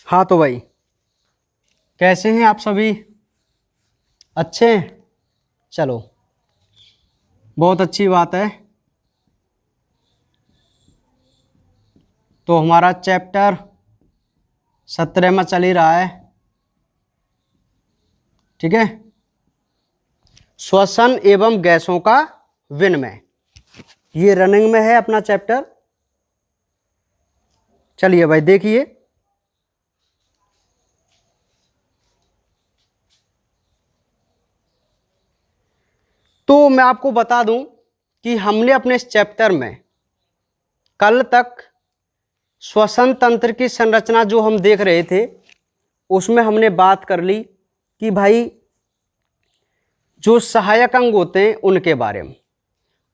हाँ तो भाई, कैसे हैं आप सभी? अच्छे हैं? चलो, बहुत अच्छी बात है। तो हमारा चैप्टर 17 में चल ही रहा है। ठीक है, श्वसन एवं गैसों का विनिमय, ये रनिंग में है अपना चैप्टर। चलिए भाई देखिए, तो मैं आपको बता दूं कि हमने अपने इस चैप्टर में कल तक श्वसन तंत्र की संरचना जो हम देख रहे थे, उसमें हमने बात कर ली कि भाई जो सहायक अंग होते हैं उनके बारे में।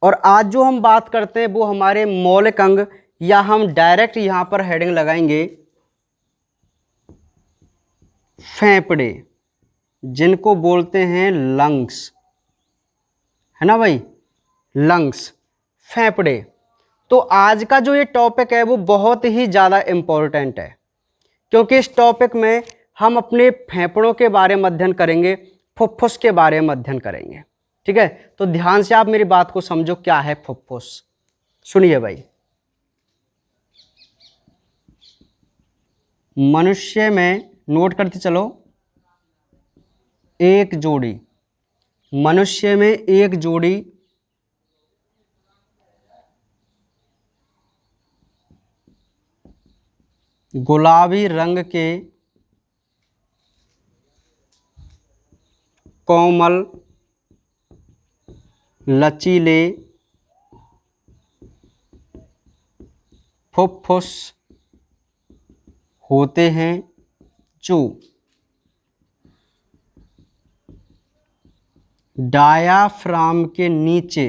और आज जो हम बात करते हैं वो हमारे मौलिक अंग, या हम डायरेक्ट यहां पर हेडिंग लगाएंगे फेफड़े, जिनको बोलते हैं लंग्स, है ना भाई, लंग्स, फेफड़े। तो आज का जो ये टॉपिक है वो बहुत ही ज़्यादा इम्पोर्टेंट है, क्योंकि इस टॉपिक में हम अपने फेफड़ों के बारे में अध्ययन करेंगे, फुफ्फुस के बारे में अध्ययन करेंगे। ठीक है, तो ध्यान से आप मेरी बात को समझो, क्या है फुफ्फुस। सुनिए भाई, मनुष्य में, नोट करते चलो, एक जोड़ी, मनुष्य में एक जोड़ी गुलाबी रंग के कोमल लचीले फुफ्फुस होते हैं, जो डायाफ्राम के नीचे,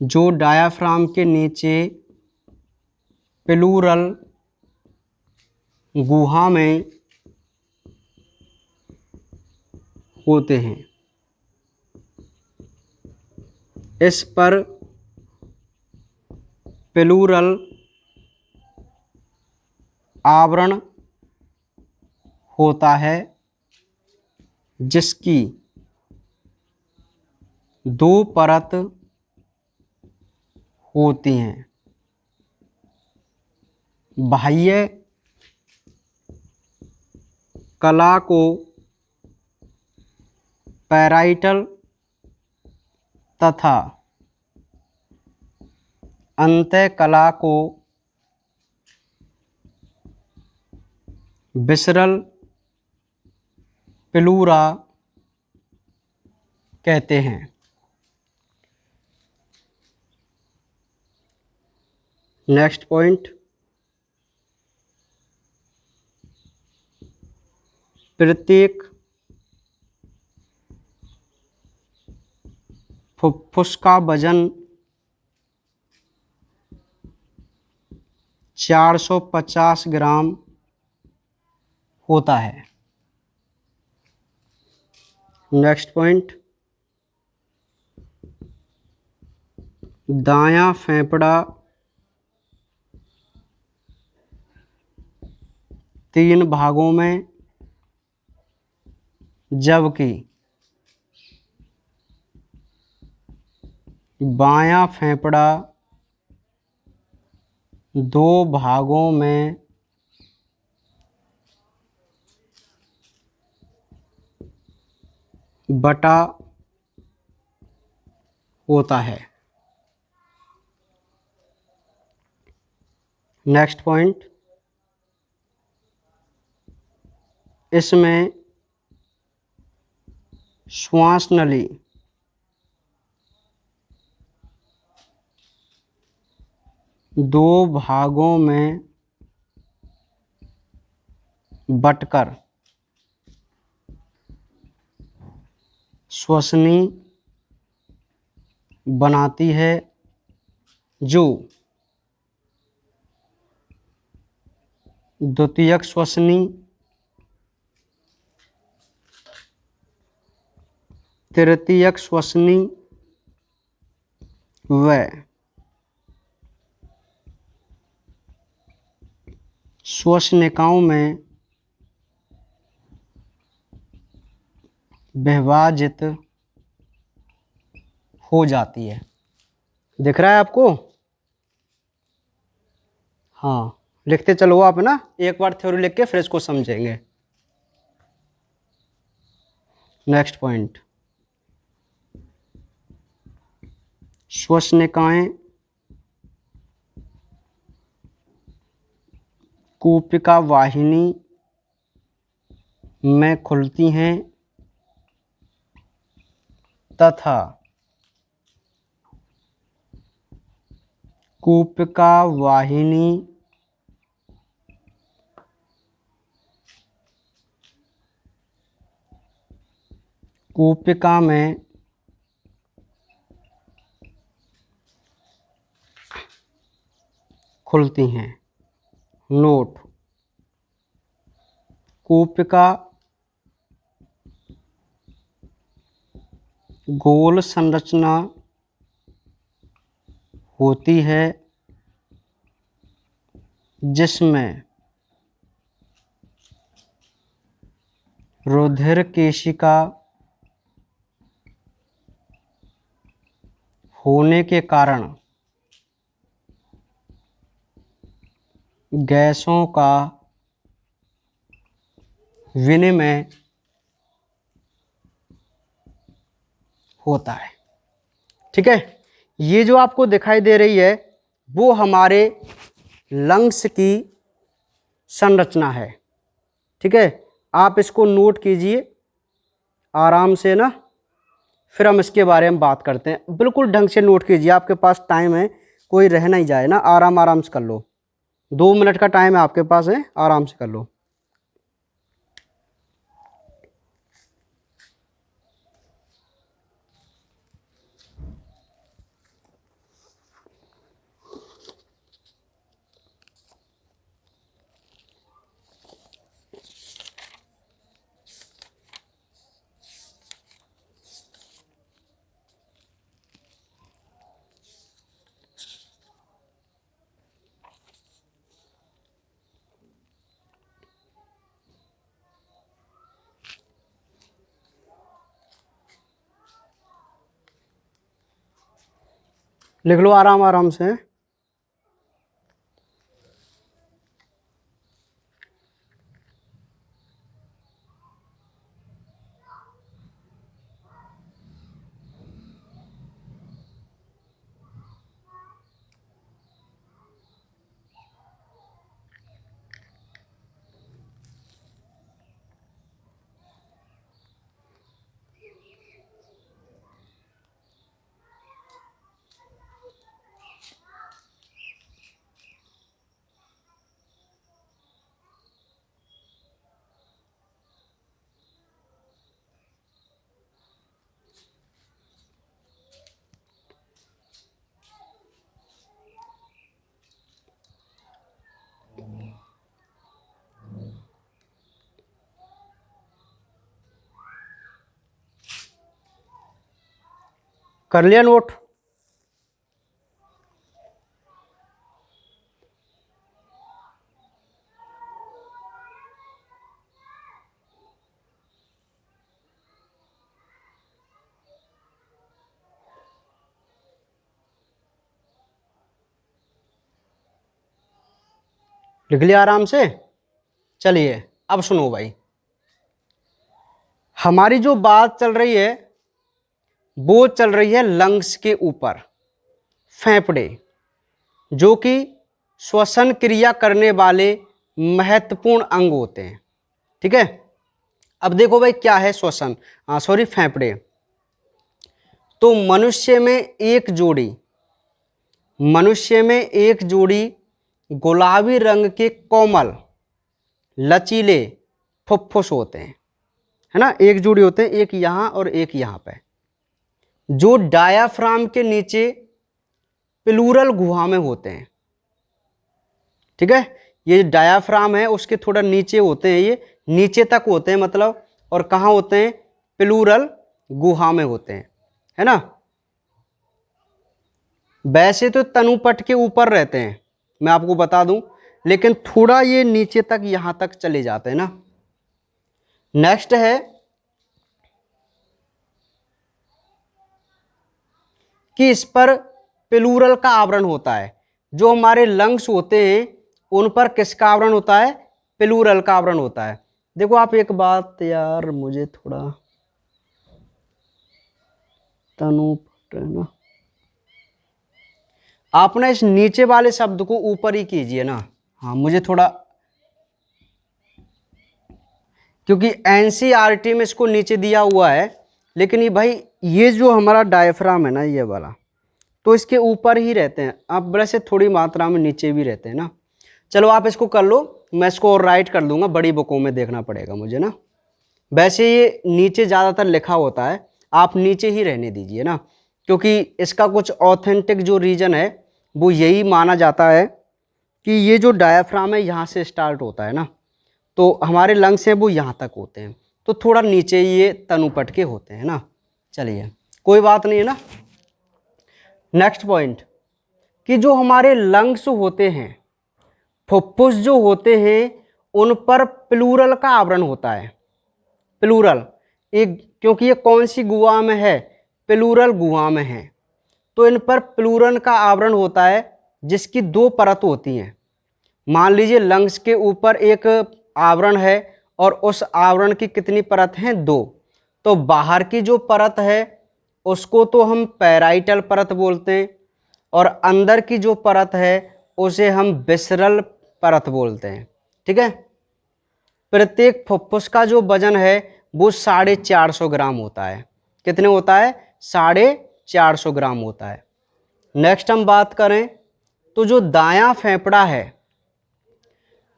जो डायाफ्राम के नीचे प्लूरल गुहा में होते हैं। इस पर प्लूरल आवरण होता है, जिसकी दो परत होती हैं, बाह्य कला को पैराइटल तथा अंतः कला को विसरल प्लूरा कहते हैं। नेक्स्ट पॉइंट, प्रत्येक फुफ्फुस का वजन 450 ग्राम होता है। नेक्स्ट पॉइंट, दायां फेफड़ा 3 भागों में, जबकि बायां फेफड़ा 2 भागों में बटा होता है। नेक्स्ट पॉइंट, इसमें श्वास नली 2 भागों में बटकर श्वसनी बनाती है, जो द्वितीयक श्वसनी, तृतीयक श्वसनी व श्वसनिकाओं में विभाजित हो जाती है। दिख रहा है आपको? हाँ, लिखते चलो आप ना, एक बार थ्योरी लिख के फिर इसको समझेंगे। नेक्स्ट पॉइंट, श्वसनिकाएं कूपिका वाहिनी में खुलती हैं तथा कूपिका वाहिनी कूपिका में खुलती हैं। नोट, कूपिका गोल संरचना होती है जिसमें रुधिर केशिका होने के कारण गैसों का विनिमय होता है। ठीक है, ये जो आपको दिखाई दे रही है वो हमारे लंग्स की संरचना है। ठीक है, आप इसको नोट कीजिए आराम से ना, फिर हम इसके बारे में बात करते हैं। बिल्कुल ढंग से नोट कीजिए, आपके पास टाइम है, कोई रह नहीं जाए ना, आराम से कर लो। 2 मिनट का टाइम है आपके पास, है, आराम से कर लो। लिख लो आराम से। कर लिया नोट? लिख लिया आराम से? चलिए अब सुनो भाई, हमारी जो बात चल रही है वो चल रही है लंग्स के ऊपर। फेफड़े जो कि श्वसन क्रिया करने वाले महत्वपूर्ण अंग होते हैं। ठीक है, अब देखो भाई क्या है श्वसन, फेफड़े। तो मनुष्य में एक जोड़ी गुलाबी रंग के कोमल लचीले फुफ्फुस होते हैं, है ना, एक जोड़ी होते हैं, एक यहाँ और एक यहाँ पे, जो डायाफ्राम के नीचे प्लूरल गुहा में होते हैं। ठीक है, ये डायाफ्राम है उसके थोड़ा नीचे होते हैं, ये नीचे तक होते हैं मतलब, और कहाँ होते हैं? प्लूरल गुहा में होते हैं, है ना। वैसे तो तनुपट के ऊपर रहते हैं, मैं आपको बता दूं, लेकिन थोड़ा ये नीचे तक यहाँ तक चले जाते हैं ना। नेक्स्ट है कि इस पर प्लूरल का आवरण होता है। जो हमारे लंग्स होते हैं उन पर किसका आवरण होता है? प्लूरल का आवरण होता है। देखो आप एक बात यार, मुझे थोड़ा तनुपट है ना, आप ना इस नीचे वाले शब्द को ऊपर ही कीजिए ना। हाँ मुझे थोड़ा, क्योंकि एनसीईआरटी में इसको नीचे दिया हुआ है, लेकिन ये भाई ये जो हमारा डायफ्राम है ना ये वाला, तो इसके ऊपर ही रहते हैं। आप वैसे थोड़ी मात्रा में नीचे भी रहते हैं ना। चलो आप इसको कर लो, मैं इसको और राइट कर दूंगा, बड़ी बुकों में देखना पड़ेगा मुझे ना। वैसे ये नीचे ज़्यादातर लिखा होता है, आप नीचे ही रहने दीजिए ना, क्योंकि इसका कुछ ऑथेंटिक जो रीज़न है वो यही माना जाता है कि ये जो डायफ्राम है यहाँ से स्टार्ट होता है ना, तो हमारे लंग्स हैं वो यहाँ तक होते हैं, तो थोड़ा नीचे ये तनुपट के होते हैं ना। चलिए कोई बात नहीं है ना। नेक्स्ट पॉइंट कि जो हमारे लंग्स होते हैं, फुफ्फुस जो होते हैं, उन पर प्लूरल का आवरण होता है। प्लूरल, एक क्योंकि ये कौन सी गुहा में है? प्लूरल गुहा में है, तो इन पर प्लूरल का आवरण होता है जिसकी दो परत होती हैं। मान लीजिए लंग्स के ऊपर एक आवरण है और उस आवरण की कितनी परत हैं? दो। तो बाहर की जो परत है उसको तो हम पैराइटल परत बोलते हैं, और अंदर की जो परत है उसे हम विसरल परत बोलते हैं। ठीक है। प्रत्येक फुफ्फुस का जो वजन है वो 450 ग्राम होता है। कितने होता है? 450 ग्राम होता है। नेक्स्ट हम बात करें तो जो दायां फेफड़ा है,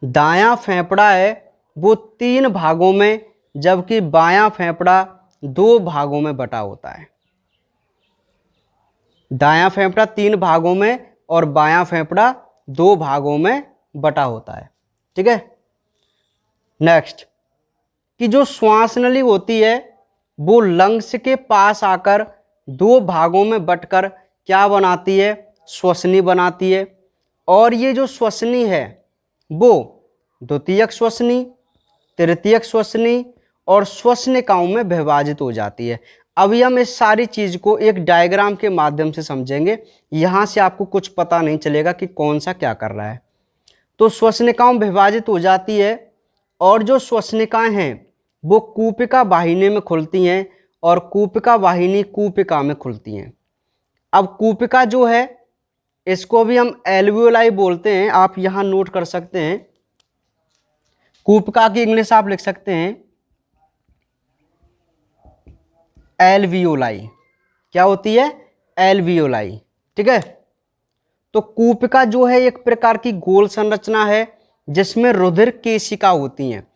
दायां फेफड़ा है वो 3 भागों में, जबकि बायां फेफड़ा 2 भागों में बटा होता है। दायां फेफड़ा 3 भागों में और बायां फेफड़ा 2 भागों में बटा होता है। ठीक है। नेक्स्ट कि जो श्वास नली होती है वो लंग्स के पास आकर 2 भागों में बटकर क्या बनाती है? श्वसनी बनाती है। और ये जो श्वसनी है वो द्वितीयक श्वसनी, तृतीयक श्वसनी और श्वसनिकाओं में विभाजित हो जाती है। अभी हम इस सारी चीज को एक डायग्राम के माध्यम से समझेंगे, यहां से आपको कुछ पता नहीं चलेगा कि कौन सा क्या कर रहा है। तो श्वसनिकाओं में विभाजित हो जाती है, और जो श्वसनिकाएं हैं वो कूपिका वाहिनी में खुलती हैं और कूपिका वाहिनी कूपिका में खुलती हैं। अब कूपिका जो है इसको भी हम एल्वियोलाई बोलते हैं, आप यहां नोट कर सकते हैं। कूपिका की इंग्लिश आप लिख सकते हैं एल्वियोलाई। क्या होती है? एल्वियोलाई। ठीक है। तो कूपिका जो है एक प्रकार की गोल संरचना है जिसमें रुधिर केशिका होती हैं,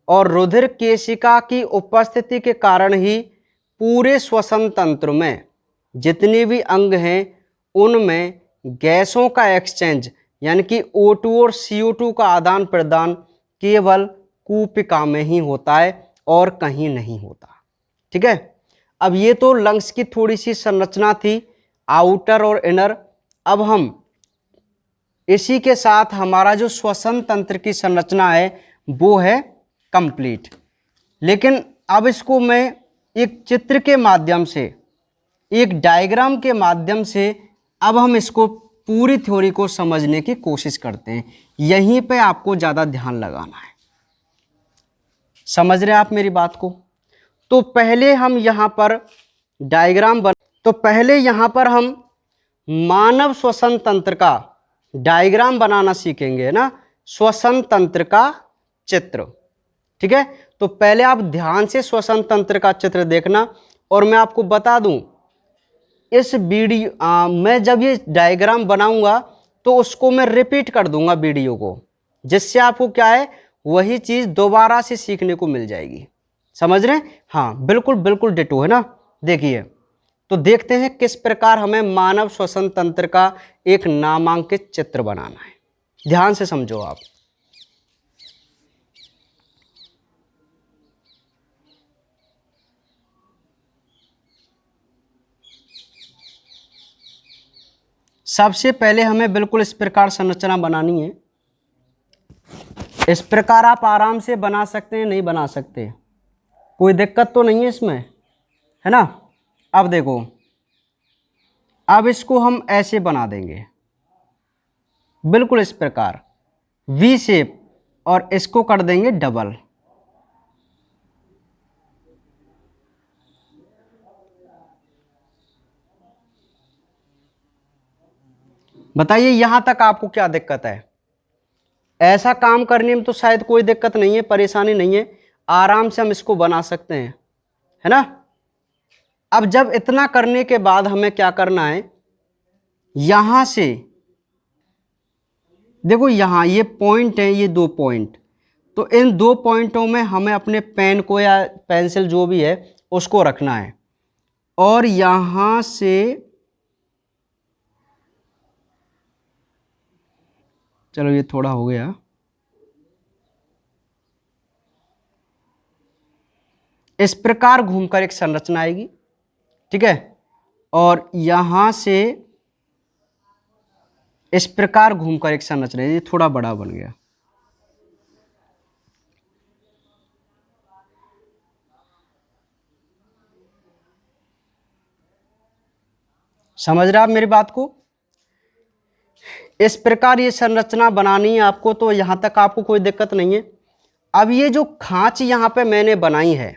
और रुधिर केशिका की उपस्थिति के कारण ही पूरे श्वसन तंत्र में जितने भी अंग हैं उनमें गैसों का एक्सचेंज यानी कि O2 और CO2 का आदान प्रदान केवल कूपिका में ही होता है और कहीं नहीं होता। ठीक है। अब ये तो लंग्स की थोड़ी सी संरचना थी, आउटर और इनर। अब हम इसी के साथ हमारा जो श्वसन तंत्र की संरचना है वो है कंप्लीट। लेकिन अब इसको मैं एक चित्र के माध्यम से, एक डायग्राम के माध्यम से अब हम इसको पूरी थ्योरी को समझने की कोशिश करते हैं। यहीं पे आपको ज़्यादा ध्यान लगाना है। समझ रहे हैं आप मेरी बात को? तो पहले हम यहाँ पर पहले यहाँ पर हम मानव श्वसन तंत्र का डायग्राम बनाना सीखेंगे ना, श्वसन तंत्र का चित्र। ठीक है। तो पहले आप ध्यान से श्वसन तंत्र का चित्र देखना, और मैं आपको बता दूं इस वीडियो मैं जब ये डायग्राम बनाऊंगा तो उसको मैं रिपीट कर दूंगा वीडियो को, जिससे आपको क्या है वही चीज़ दोबारा से सीखने को मिल जाएगी। समझ रहे हैं? हाँ बिल्कुल बिल्कुल डिटो है ना। देखिए तो देखते हैं किस प्रकार हमें मानव श्वसन तंत्र का एक नामांकित चित्र बनाना है। ध्यान से समझो आप। सबसे पहले हमें बिल्कुल इस प्रकार संरचना बनानी है। इस प्रकार आप आराम से बना सकते हैं, नहीं बना सकते, कोई दिक्कत तो नहीं है इसमें, है ना। अब देखो, अब इसको हम ऐसे बना देंगे, बिल्कुल इस प्रकार वी शेप, और इसको कर देंगे डबल। बताइए यहां तक आपको क्या दिक्कत है? ऐसा काम करने में तो शायद कोई दिक्कत नहीं है, परेशानी नहीं है, आराम से हम इसको बना सकते हैं, है ना। अब जब इतना करने के बाद हमें क्या करना है, यहां से देखो, यहां ये पॉइंट है, ये 2 पॉइंट, तो इन 2 पॉइंटों में हमें अपने पेन को या पेंसिल जो भी है उसको रखना है, और यहां से चलो ये थोड़ा हो गया, इस प्रकार घूमकर एक संरचना आएगी, ठीक है। और यहां से इस प्रकार घूमकर एक संरचना, ये थोड़ा बड़ा बन गया, समझ रहे आप मेरी बात को? इस प्रकार ये संरचना बनानी है आपको, तो यहां तक आपको कोई दिक्कत नहीं है। अब ये जो खांच यहां पे मैंने बनाई है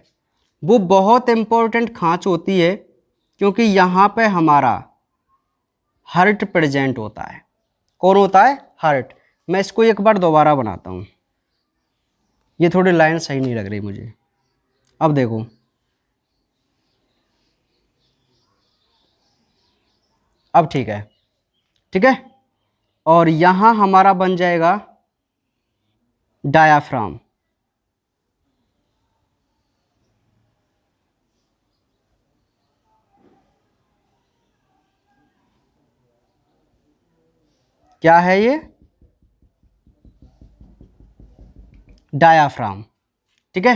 वो बहुत इंपॉर्टेंट खांच होती है, क्योंकि यहां पे हमारा हार्ट प्रेजेंट होता है। कौन होता है? हार्ट। मैं इसको एक बार दोबारा बनाता हूं, ये थोड़ी लाइन सही नहीं लग रही मुझे। अब देखो, अब ठीक है, ठीक है। और यहां हमारा बन जाएगा डायाफ्राम, क्या है ये? डायाफ्राम, ठीक है।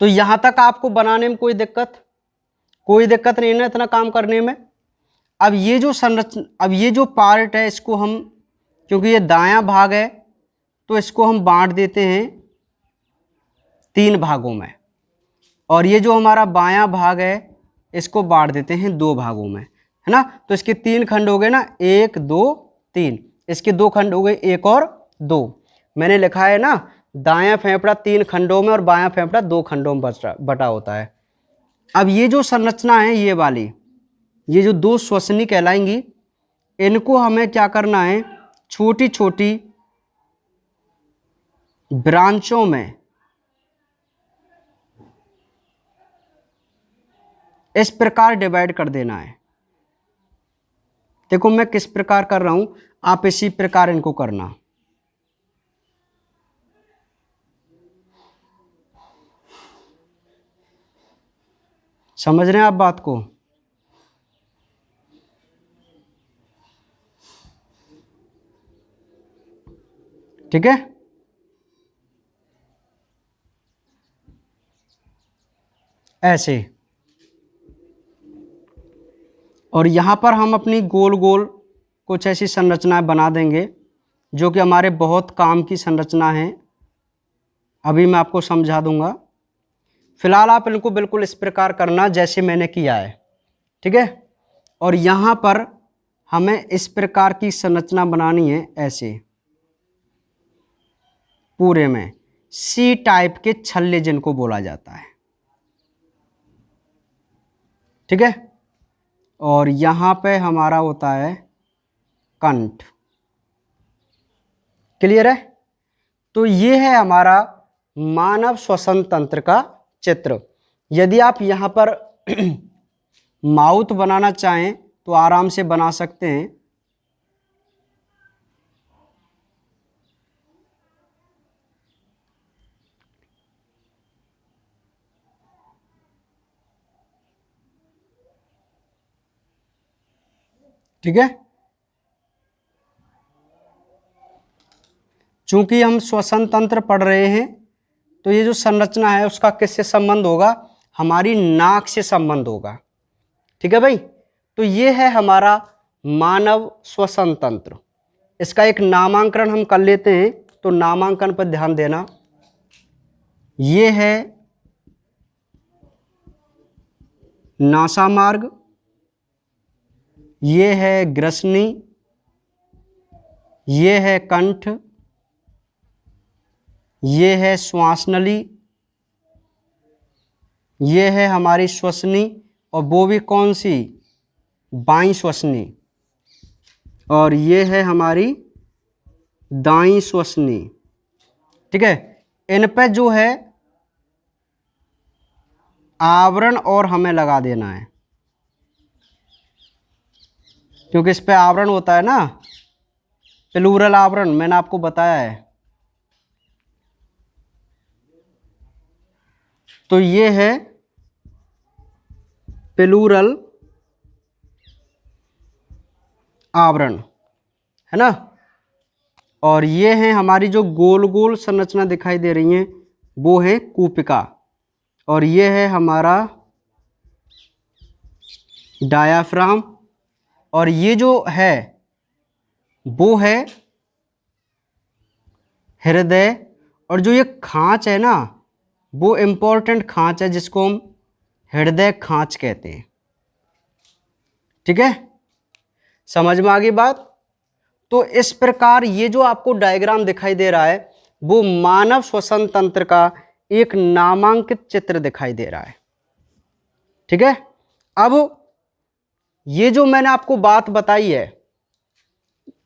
तो यहां तक आपको बनाने में कोई दिक्कत नहीं है ना, इतना काम करने में। अब ये जो संरचना, अब ये जो पार्ट है इसको हम, क्योंकि ये दायां भाग है तो इसको हम बांट देते हैं 3 भागों में, और ये जो हमारा बायां भाग है इसको बांट देते हैं 2 भागों में, है ना। तो इसके 3 खंड हो गए ना, 1 2 3, इसके 2 खंड हो गए, 1 और 2। मैंने लिखा है ना, दायां फेफड़ा 3 खंडों में और बायां फेफड़ा 2 खंडों में बटा होता है। अब ये जो संरचना है, ये वाली, ये जो 2 श्वसनी कहलाएंगी, इनको हमें क्या करना है, छोटी छोटी ब्रांचों में इस प्रकार डिवाइड कर देना है। देखो मैं किस प्रकार कर रहा हूं, आप इसी प्रकार इनको करना। समझ रहे हैं आप बात को? ठीक है। ऐसे, और यहां पर हम अपनी गोल गोल कुछ ऐसी संरचनाएं बना देंगे जो कि हमारे बहुत काम की संरचना है। अभी मैं आपको समझा दूंगा, फिलहाल आप इनको बिल्कुल इस प्रकार करना जैसे मैंने किया है, ठीक है। और यहां पर हमें इस प्रकार की संरचना बनानी है, ऐसे पूरे में सी टाइप के छल्ले जिनको बोला जाता है, ठीक है। और यहां पे हमारा होता है कंठ। क्लियर है? तो ये है हमारा मानव श्वसन तंत्र का चित्र। यदि आप यहां पर माउथ बनाना चाहें तो आराम से बना सकते हैं। ठीक है। चूंकि हम श्वसन तंत्र पढ़ रहे हैं, तो ये जो संरचना है उसका किससे संबंध होगा? हमारी नाक से संबंध होगा। ठीक है भाई। तो ये है हमारा मानव श्वसन तंत्र। इसका एक नामांकन हम कर लेते हैं, तो नामांकन पर ध्यान देना। ये है नासामार्ग, ये है ग्रसनी, ये है कंठ, ये है श्वासनली, ये है हमारी श्वसनी, और वो भी कौन सी, बाईं श्वसनी, और ये है हमारी दाईं श्वसनी। ठीक है, इन पे जो है आवरण और हमें लगा देना है, क्योंकि इस पे आवरण होता है ना, प्लूरल आवरण, मैंने आपको बताया है। तो ये है प्लूरल आवरण, है ना। और ये है हमारी जो गोल गोल संरचना दिखाई दे रही हैं, वो है कूपिका, और ये है हमारा डायाफ्राम, और ये जो है वो है हृदय, और जो ये खांच है ना, वो इम्पोर्टेंट खांच है जिसको हम हृदय खांच कहते हैं। ठीक है, समझ में आ गई बात। तो इस प्रकार ये जो आपको डायग्राम दिखाई दे रहा है, वो मानव श्वसन तंत्र का एक नामांकित चित्र दिखाई दे रहा है। ठीक है, अब ये जो मैंने आपको बात बताई है,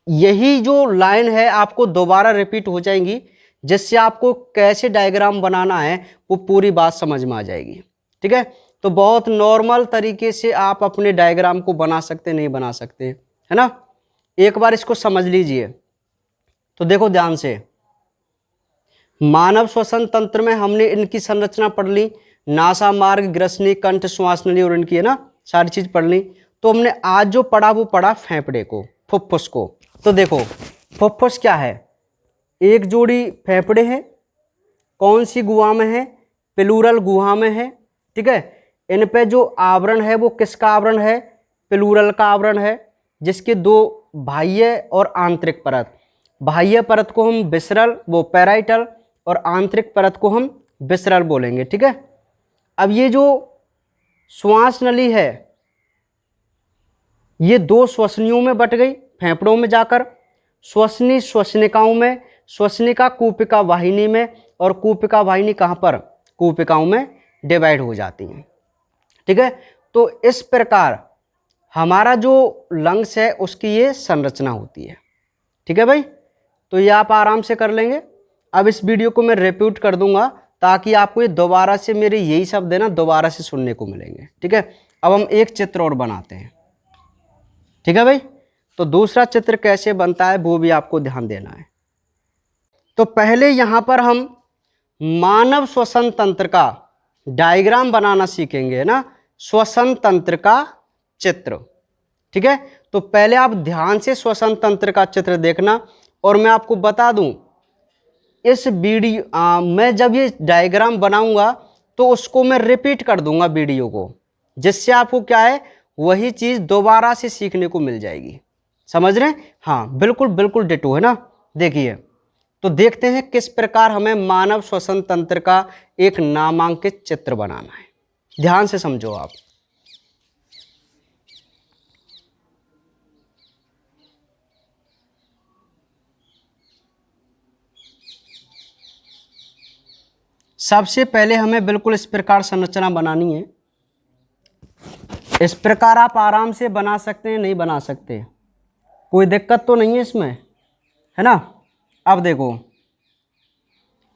यही जो लाइन है आपको दोबारा रिपीट हो जाएंगी, जिससे आपको कैसे डायग्राम बनाना है वो पूरी बात समझ में आ जाएगी। ठीक है, तो बहुत नॉर्मल तरीके से आप अपने डायग्राम को बना सकते, नहीं बना सकते, है ना। एक बार इसको समझ लीजिए। तो देखो ध्यान से, मानव श्वसन तंत्र में हमने इनकी संरचना पढ़ ली, नासा मार्ग, ग्रसनी, कंठ, श्वासनली, और इनकी, है ना, सारी चीज पढ़ ली। तो हमने आज जो पढ़ा वो पढ़ा फेफड़े को, फुफ्फुस को। तो देखो फुफ्फुस क्या है, एक जोड़ी फेफड़े हैं, कौन सी गुहा में है, प्लूरल गुहा में है। ठीक है, इन पे जो आवरण है वो किसका आवरण है, प्लूरल का आवरण है, जिसके दो बाह्य और आंतरिक परत, बाह्य परत को हम विसरल, वो पैराइटल, और आंतरिक परत को हम विसरल बोलेंगे। ठीक है, अब ये जो श्वास नली है ये दो श्वसनियों में बट गई, फेफड़ों में जाकर, श्वसनी श्वसनिकाओं में, श्वसनिका कूपिका वाहिनी में, और कूपिका वाहिनी कहाँ पर, कूपिकाओं में डिवाइड हो जाती हैं। ठीक है, तो इस प्रकार हमारा जो लंग्स है उसकी ये संरचना होती है। ठीक है भाई, तो ये आप आराम से कर लेंगे। अब इस वीडियो को मैं रिपीट कर दूंगा ताकि आपको ये दोबारा से मेरे यही शब्द है ना दोबारा से सुनने को मिलेंगे। ठीक है, अब हम एक चित्र और बनाते हैं। ठीक है भाई, तो दूसरा चित्र कैसे बनता है वो भी आपको ध्यान देना है। तो पहले यहाँ पर हम मानव श्वसन तंत्र का डायग्राम बनाना सीखेंगे, है ना, श्वसन तंत्र का चित्र। ठीक है, तो पहले आप ध्यान से श्वसन तंत्र का चित्र देखना, और मैं आपको बता दूं इस वीडियो मैं जब ये डायग्राम बनाऊंगा तो उसको मैं रिपीट कर दूंगा वीडियो को, जिससे आपको क्या है वही चीज़ दोबारा से सीखने को मिल जाएगी। समझ रहे हैं? हाँ बिल्कुल बिल्कुल डिटो, है ना। देखिए, तो देखते हैं किस प्रकार हमें मानव श्वसन तंत्र का एक नामांकित चित्र बनाना है। ध्यान से समझो आप। सबसे पहले हमें बिल्कुल इस प्रकार संरचना बनानी है। इस प्रकार आप आराम से बना सकते हैं, नहीं बना सकते, कोई दिक्कत तो नहीं है इसमें, है ना। अब देखो,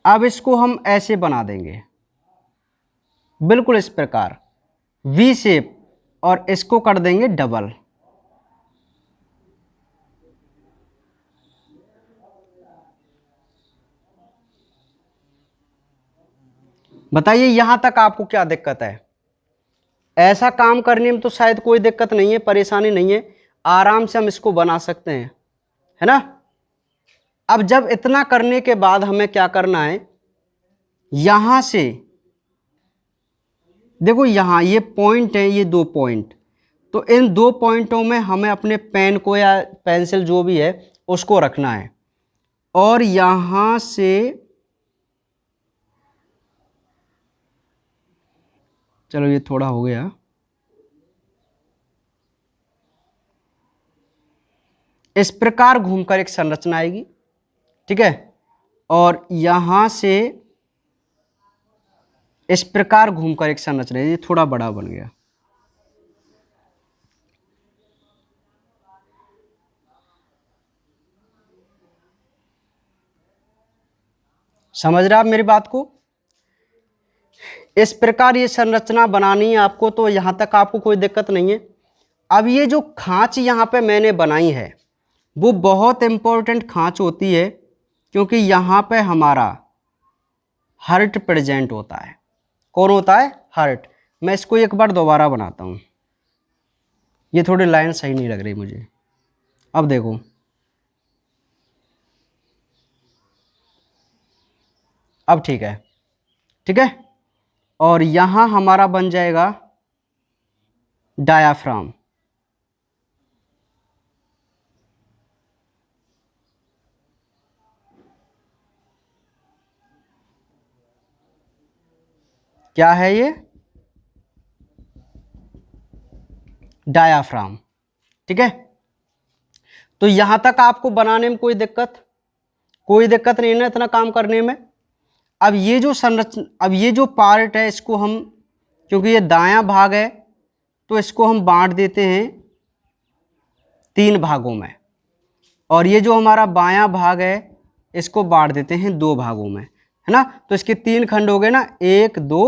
अब इसको हम ऐसे बना देंगे बिल्कुल इस प्रकार वी शेप, और इसको कर देंगे डबल। बताइए यहां तक आपको क्या दिक्कत है? ऐसा काम करने में तो शायद कोई दिक्कत नहीं है, परेशानी नहीं है, आराम से हम इसको बना सकते हैं, है ना। अब जब इतना करने के बाद हमें क्या करना है, यहां से देखो, यहां ये पॉइंट है, ये दो पॉइंट, तो इन दो पॉइंटों में हमें अपने पेन को या पेंसिल जो भी है उसको रखना है, और यहां से चलो ये थोड़ा हो गया, इस प्रकार घूमकर एक संरचना आएगी, ठीक है। और यहां से इस प्रकार घूमकर एक संरचना, ये थोड़ा बड़ा बन गया। समझ रहे आप मेरी बात को? इस प्रकार ये संरचना बनानी है आपको, तो यहां तक आपको कोई दिक्कत नहीं है। अब ये जो खांच यहां पे मैंने बनाई है वो बहुत इंपॉर्टेंट खांच होती है, क्योंकि यहां पे हमारा हार्ट प्रेजेंट होता है। कौन होता है? हार्ट। मैं इसको एक बार दोबारा बनाता हूं, ये थोड़ी लाइन सही नहीं लग रही मुझे। अब देखो, अब ठीक है, ठीक है। और यहां हमारा बन जाएगा डायाफ्राम। क्या है ये? डायाफ्राम, ठीक है। तो यहां तक आपको बनाने में कोई दिक्कत नहीं है ना, इतना काम करने में। अब ये जो संरचना, अब ये जो पार्ट है इसको हम, क्योंकि ये दायां भाग है तो इसको हम बांट देते हैं 3 भागों में, और ये जो हमारा बायां भाग है इसको बांट देते हैं 2 भागों में, है ना। तो इसके 3 खंड हो गए ना, 1 2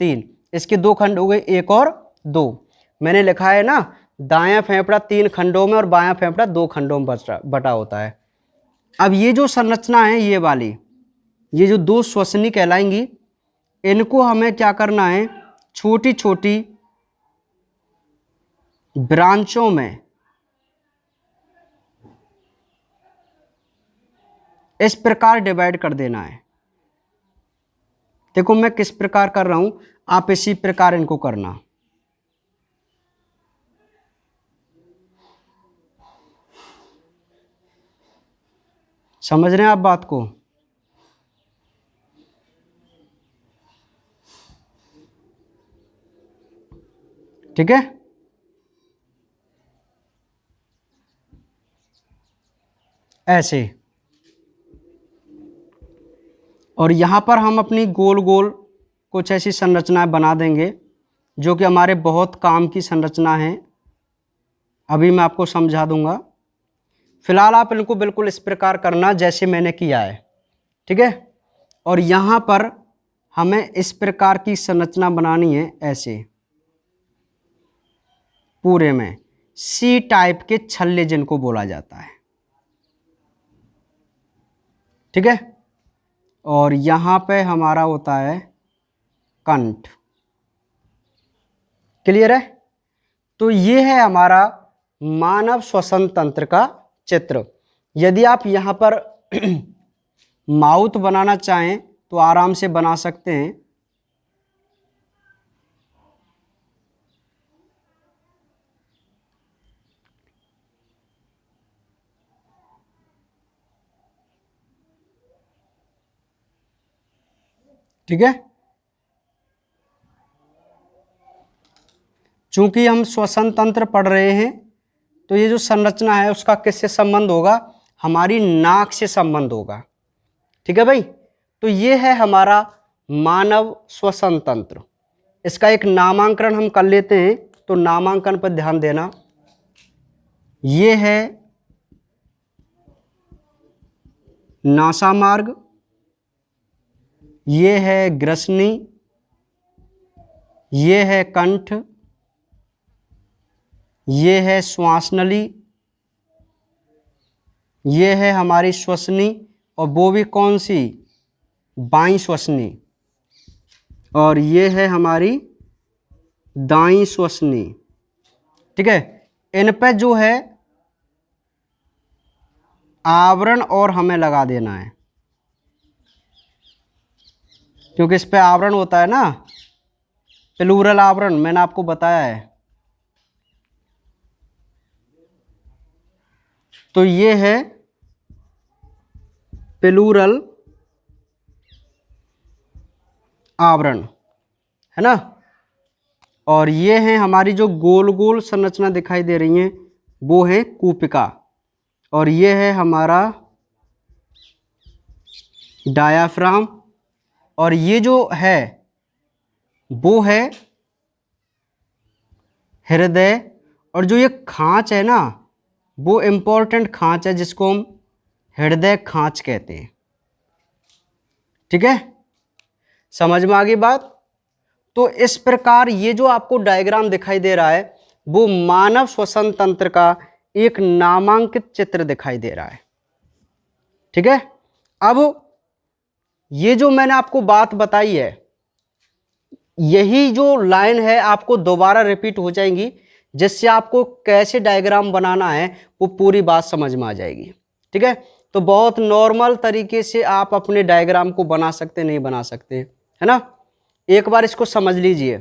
3। इसके 2 खंड हो गए, 1 और 2। मैंने लिखा है ना, दायां फेफड़ा 3 खंडों में और बायां फेफड़ा 2 खंडों में बटा होता है। अब ये जो संरचना है ये वाली, ये जो 2 श्वसनी कहलाएंगी, इनको हमें क्या करना है, छोटी छोटी ब्रांचों में इस प्रकार डिवाइड कर देना है। देखो मैं किस प्रकार कर रहा हूं, आप इसी प्रकार इनको करना। समझ रहे हैं आप बात को? ठीक है। ऐसे, और यहां पर हम अपनी गोल गोल कुछ ऐसी संरचनाएं बना देंगे जो कि हमारे बहुत काम की संरचना है। अभी मैं आपको समझा दूंगा। फिलहाल आप इनको बिल्कुल इस प्रकार करना जैसे मैंने किया है, ठीक है। और यहां पर हमें इस प्रकार की संरचना बनानी है, ऐसे पूरे में सी टाइप के छल्ले जिनको बोला जाता है, ठीक है। और यहां पे हमारा होता है कंठ। क्लियर है? तो ये है हमारा मानव श्वसन तंत्र का चित्र। यदि आप यहां पर माउथ बनाना चाहें तो आराम से बना सकते हैं। ठीक है। चूंकि हम श्वसन तंत्र पढ़ रहे हैं तो ये जो संरचना है उसका किससे संबंध होगा? हमारी नाक से संबंध होगा। ठीक है भाई। तो ये है हमारा मानव श्वसन तंत्र। इसका एक नामांकन हम कर लेते हैं, तो नामांकन पर ध्यान देना। ये है नासा मार्ग, ये है ग्रसनी, ये है कंठ, ये है श्वास नली, ये है हमारी श्वसनी, और वो भी कौन सी? बाईं श्वसनी। और ये है हमारी दाईं श्वसनी। ठीक है। इन पे जो है आवरण और हमें लगा देना है, क्योंकि इस पे आवरण होता है ना, प्लूरल आवरण, मैंने आपको बताया है। तो ये है प्लूरल आवरण, है ना। और ये है हमारी जो गोल गोल संरचना दिखाई दे रही है वो है कूपिका, और ये है हमारा डायाफ्राम, और ये जो है वो है हृदय। और जो ये खांच है ना, वो इम्पोर्टेंट खांच है जिसको हम हृदय खांच कहते हैं। ठीक है, समझ में आ गई बात। तो इस प्रकार ये जो आपको डायग्राम दिखाई दे रहा है वो मानव श्वसन तंत्र का एक नामांकित चित्र दिखाई दे रहा है। ठीक है, अब ये जो मैंने आपको बात बताई है, यही जो लाइन है आपको दोबारा रिपीट हो जाएंगी, जिससे आपको कैसे डायग्राम बनाना है वो पूरी बात समझ में आ जाएगी। ठीक है, तो बहुत नॉर्मल तरीके से आप अपने डायग्राम को बना सकते, नहीं बना सकते, है ना। एक बार इसको समझ लीजिए।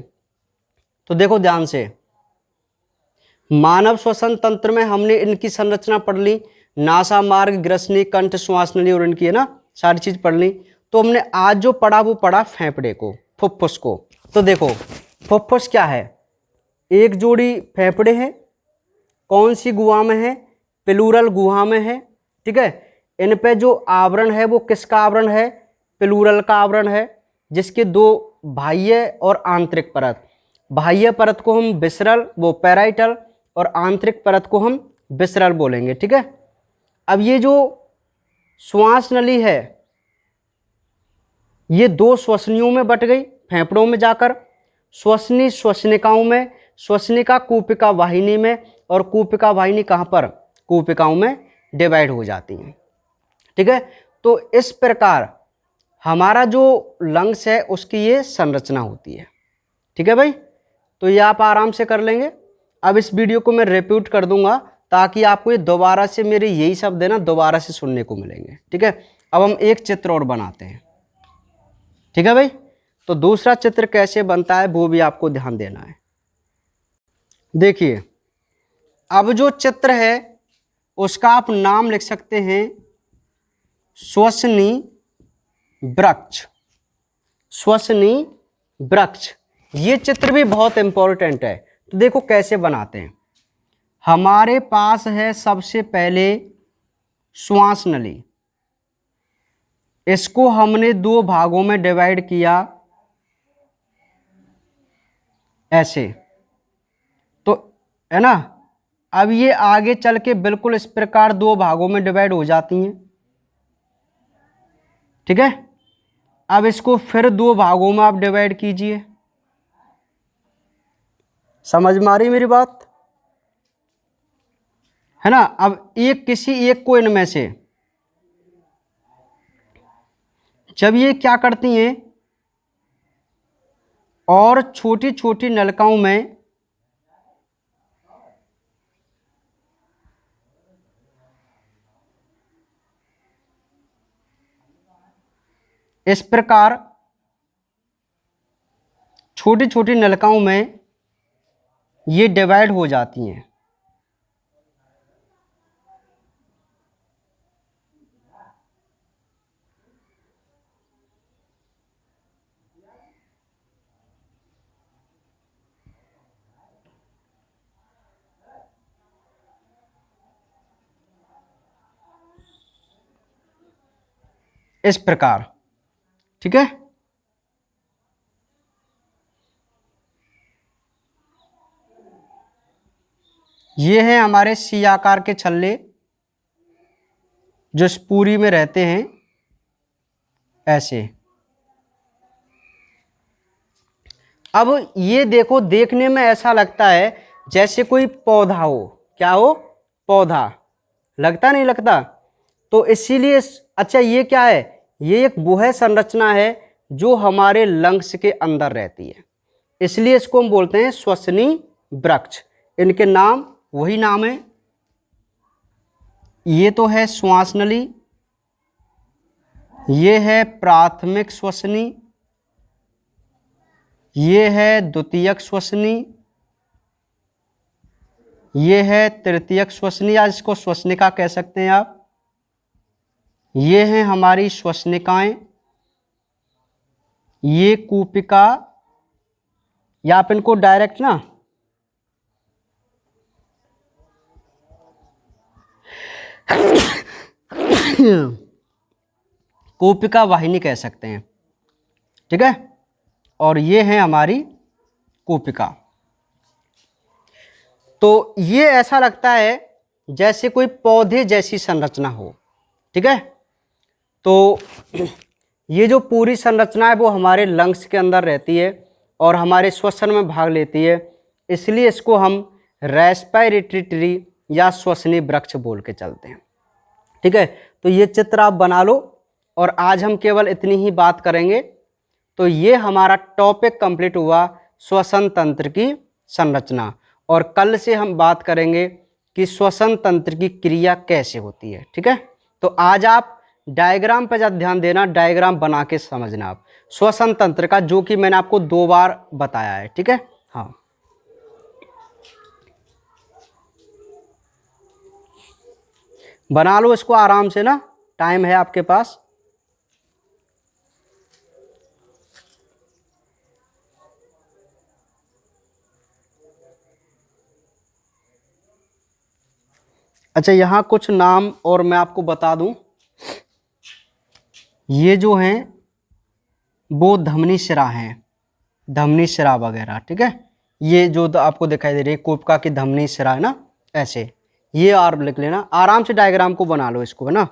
तो देखो ध्यान से, मानव श्वसन तंत्र में हमने इनकी संरचना पढ़ ली, नासा मार्ग, ग्रसनी, कंठ, श्वास नली और इनकी, है ना, सारी चीज पढ़ ली। तो हमने आज जो पढ़ा वो पढ़ा फेफड़े को, फुफ्फुस को। तो देखो फुफ्फुस क्या है, एक जोड़ी फेफड़े हैं, कौन सी गुहा में है, प्लूरल गुहा में है। ठीक है, इन पे जो आवरण है वो किसका आवरण है, प्लूरल का आवरण है, जिसके दो बाह्य और आंतरिक परत, बाह्य परत को हम विसरल वो पैराइटल और आंतरिक परत को हम विसरल बोलेंगे। ठीक है, अब ये जो श्वास नली है ये दो श्वसनियों में बट गई, फेफड़ों में जाकर श्वसनी श्वसनिकाओं में, श्वसनिका कूपिका वाहिनी में, और कूपिका वाहिनी कहाँ पर, कूपिकाओं में डिवाइड हो जाती हैं। ठीक है, तो इस प्रकार हमारा जो लंग्स है उसकी ये संरचना होती है। ठीक है भाई, तो ये आप आराम से कर लेंगे। अब इस वीडियो को मैं रिपीट कर दूंगा ताकि आपको ये दोबारा से मेरे यही शब्द है ना दोबारा से सुनने को मिलेंगे। ठीक है, अब हम एक चित्र और बनाते हैं। ठीक है भाई, तो दूसरा चित्र कैसे बनता है वो भी आपको ध्यान देना है। देखिए, अब जो चित्र है उसका आप नाम लिख सकते हैं श्वसनी वृक्ष, श्वसनी वृक्ष। ये चित्र भी बहुत इंपॉर्टेंट है। तो देखो कैसे बनाते हैं। हमारे पास है सबसे पहले श्वास नली, इसको हमने दो भागों में डिवाइड किया ऐसे, तो है ना। अब ये आगे चल के बिल्कुल इस प्रकार दो भागों में डिवाइड हो जाती हैं। ठीक है, अब इसको फिर दो भागों में आप डिवाइड कीजिए। समझ में आ रही मेरी बात, है ना। अब एक किसी एक को इनमें से जब ये क्या करती हैं और छोटी छोटी नलिकाओं में इस प्रकार छोटी छोटी नलिकाओं में ये डिवाइड हो जाती हैं। इस प्रकार, ठीक है। ये हैं हमारे सी आकार के छल्ले जो स्पूरी में रहते हैं ऐसे। अब ये देखो, देखने में ऐसा लगता है जैसे कोई पौधा हो। क्या हो, पौधा, लगता नहीं लगता। तो इसीलिए अच्छा ये क्या है, ये एक वो है संरचना है जो हमारे लंग्स के अंदर रहती है, इसलिए इसको हम बोलते हैं श्वसनी वृक्ष। इनके नाम वही नाम है। ये तो है श्वास नली, ये है प्राथमिक श्वसनी, ये है द्वितीयक श्वसनी, ये है तृतीयक श्वसनी, या इसको श्वसनिका कह सकते हैं आप। ये हैं हमारी श्वसनिकाएं, ये कूपिका, या आप इनको डायरेक्ट ना कूपिका वाहिनी कह सकते हैं, ठीक है। और ये है हमारी कूपिका। तो ये ऐसा लगता है जैसे कोई पौधे जैसी संरचना हो, ठीक है। तो ये जो पूरी संरचना है वो हमारे लंग्स के अंदर रहती है और हमारे श्वसन में भाग लेती है, इसलिए इसको हम रेस्पिरेटरी ट्री या श्वसनीय वृक्ष बोल के चलते हैं, ठीक है। तो ये चित्र आप बना लो और आज हम केवल इतनी ही बात करेंगे। तो ये हमारा टॉपिक कंप्लीट हुआ, श्वसन तंत्र की संरचना, और कल से हम बात करेंगे कि श्वसन तंत्र की क्रिया कैसे होती है, ठीक है। तो आज आप डायग्राम पर ज़्यादा ध्यान देना, डायग्राम बना के समझना आप श्वसन तंत्र का, जो कि मैंने आपको 2 बार बताया है, ठीक है। हाँ, बना लो इसको आराम से ना, टाइम है आपके पास। अच्छा, यहाँ कुछ नाम और मैं आपको बता दूं, ये जो हैं वो धमनी शिरा हैं, धमनी शिरा वगैरह, ठीक है। ये जो आपको दिखाई दे रही है कूपिका की धमनी शिरा है ना, ऐसे ये आप लिख लेना, आराम से डायग्राम को बना लो इसको, है ना।